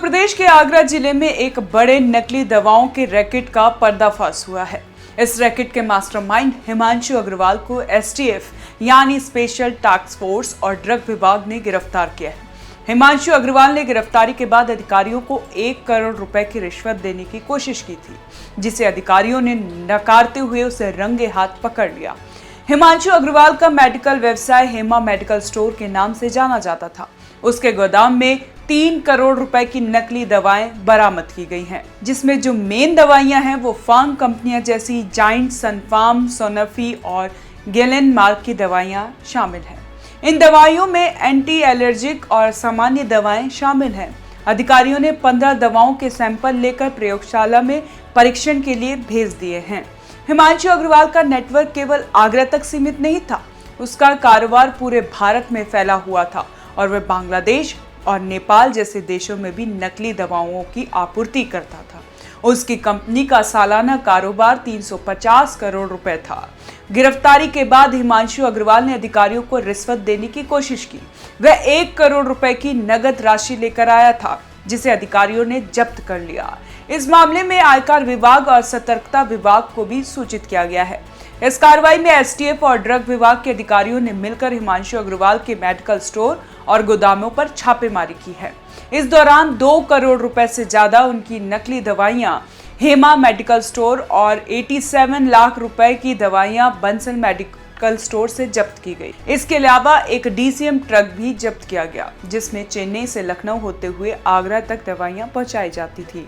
प्रदेश के आगरा जिले में एक बड़े नकली दवाओं के रैकेट का पर्दाफाश हुआ है। इस रैकेट के मास्टरमाइंड हिमांशु अग्रवाल को एसटीएफ यानी स्पेशल टास्क फोर्स और ड्रग विभाग ने गिरफ्तार किया है। हिमांशु अग्रवाल ने गिरफ्तारी के बाद अधिकारियों को 1 करोड़ रुपए की रिश्वत देने की कोशिश की थी, जिसे अधिकारियों ने नकारते हुए उसे रंगे हाथ पकड़ लिया। हिमांशु अग्रवाल का मेडिकल व्यवसाय हेमा मेडिकल स्टोर के नाम से जाना जाता था। उसके गोदाम में 3 करोड़ रुपए की नकली दवाएं बरामद की गई हैं, जिसमें जो मेन दवाइयां हैं वो फार्म कंपनियां जैसी जाइंट, सनफार्म, सोनोफी और गेलेन मार्क की दवाइयां शामिल हैं। इन दवाइयों में एंटी एलर्जिक और सामान्य दवाएं शामिल हैं। अधिकारियों ने 15 दवाओं के सैंपल लेकर प्रयोगशाला में परीक्षण के लिए भेज दिए हैं। हिमांशु अग्रवाल का नेटवर्क केवल आगरा तक सीमित नहीं था, उसका कारोबार पूरे भारत में फैला हुआ था और वह बांग्लादेश और नेपाल जैसे देशों में भी नकली दवाओं की आपूर्ति करता था। उसकी कंपनी का सालाना कारोबार 350 करोड़ रुपए था। गिरफ्तारी के बाद हिमांशु अग्रवाल ने अधिकारियों को रिश्वत देने की कोशिश की। वह 1 करोड़ रुपए की नगद राशि लेकर आया था, जिसे अधिकारियों ने जब्त कर लिया। इस मामले में आयकर विभाग और सतर्कता विभाग को भी सूचित किया गया है। इस कार्रवाई में एसटीएफ और ड्रग विभाग के अधिकारियों ने मिलकर हिमांशु अग्रवाल के मेडिकल स्टोर और गोदामों पर छापेमारी की है। इस दौरान 2 करोड़ रुपए से ज्यादा उनकी नकली दवाइयां हेमा मेडिकल स्टोर और 87 लाख रुपए की दवाइयां बंसल मेडिकल स्टोर से जब्त की गई। इसके अलावा एक डीसीएम ट्रक भी जब्त किया गया, जिसमें चेन्नई से लखनऊ होते हुए आगरा तक दवाइयां पहुंचाई जाती थी।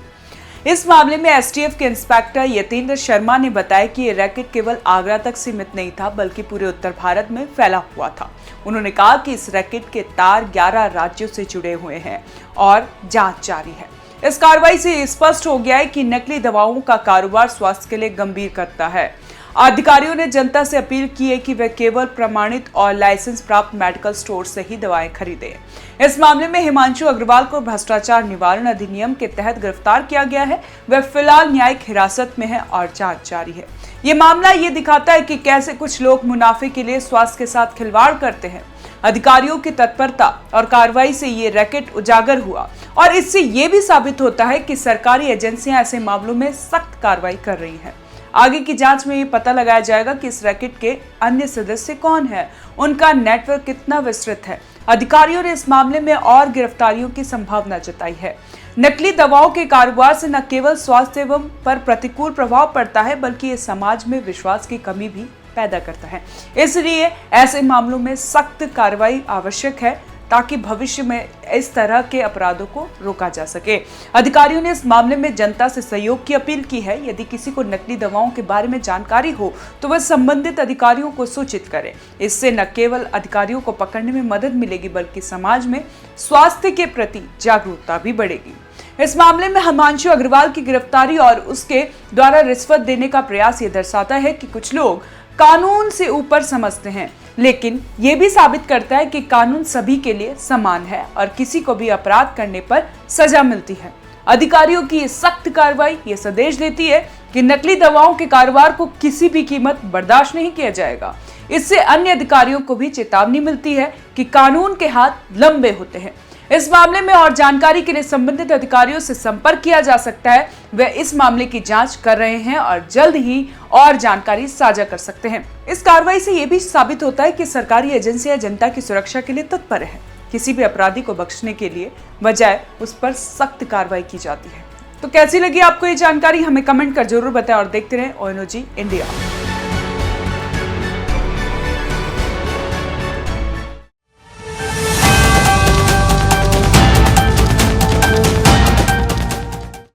इस मामले में एसटीएफ के इंस्पेक्टर यतेंद्र शर्मा ने बताया कि ये रैकेट केवल आगरा तक सीमित नहीं था, बल्कि पूरे उत्तर भारत में फैला हुआ था। उन्होंने कहा कि इस रैकेट के तार 11 राज्यों से जुड़े हुए हैं और जांच जारी है। इस कार्रवाई से स्पष्ट हो गया है कि नकली दवाओं का कारोबार स्वास्थ्य के लिए गंभीर करता है। अधिकारियों ने जनता से अपील की है कि वे केवल प्रमाणित और लाइसेंस प्राप्त मेडिकल स्टोर से ही दवाएं खरीदें। इस मामले में हिमांशु अग्रवाल को भ्रष्टाचार निवारण अधिनियम के तहत गिरफ्तार किया गया है। वह फिलहाल न्यायिक हिरासत में है और जांच जारी है। ये मामला ये दिखाता है कि कैसे कुछ लोग मुनाफे के लिए स्वास्थ्य के साथ खिलवाड़ करते हैं। अधिकारियों की तत्परता और कार्रवाई से ये रैकेट उजागर हुआ और इससे ये भी साबित होता है कि सरकारी एजेंसियां ऐसे मामलों में सख्त कार्रवाई कर रही हैं। आगे की जांच में ये पता लगाया जाएगा कि इस रैकेट के अन्य सदस्य कौन हैं, उनका नेटवर्क कितना विस्तृत है। अधिकारियों ने इस मामले में और गिरफ्तारियों की संभावना जताई है। नकली दवाओं के कारोबार से न केवल स्वास्थ्य एवं पर प्रतिकूल प्रभाव पड़ता है, बल्कि ये समाज में विश्वास की कमी भी पैदा करता है। इसलिए ऐसे मामलों में सख्त कार्रवाई आवश्यक है, ताकि भविष्य में इस तरह के अपराधों को रोका जा सके। अधिकारियों ने इस मामले में जनता से सहयोग की अपील की है। यदि किसी को नकली दवाओं के बारे में जानकारी हो तो वह संबंधित अधिकारियों को सूचित करे। इससे न केवल अधिकारियों को पकड़ने में मदद मिलेगी, बल्कि समाज में स्वास्थ्य के प्रति जागरूकता भी बढ़ेगी। इस मामले में हिमांशु अग्रवाल की गिरफ्तारी और उसके द्वारा रिश्वत देने का प्रयास ये दर्शाता है कि कुछ लोग कानून से ऊपर समझते हैं, लेकिन ये भी साबित करता है कि कानून सभी के लिए समान है और किसी को भी अपराध करने पर सजा मिलती है। अधिकारियों की ये सख्त कार्रवाई ये संदेश देती है कि नकली दवाओं के कारोबार को किसी भी कीमत बर्दाश्त नहीं किया जाएगा। इससे अन्य अधिकारियों को भी चेतावनी मिलती है कि कानून के हाथ लंबे होते हैं। इस मामले में और जानकारी के लिए संबंधित अधिकारियों से संपर्क किया जा सकता है। वे इस मामले की जांच कर रहे हैं और जल्द ही और जानकारी साझा कर सकते हैं। इस कार्रवाई से ये भी साबित होता है कि सरकारी एजेंसियां जनता की सुरक्षा के लिए तत्पर है। किसी भी अपराधी को बख्शने के लिए बजाय उस पर सख्त कार्रवाई की जाती है। तो कैसी लगी आपको ये जानकारी, हमें कमेंट कर जरूर बताएं और देखते रहें ONOG इंडिया।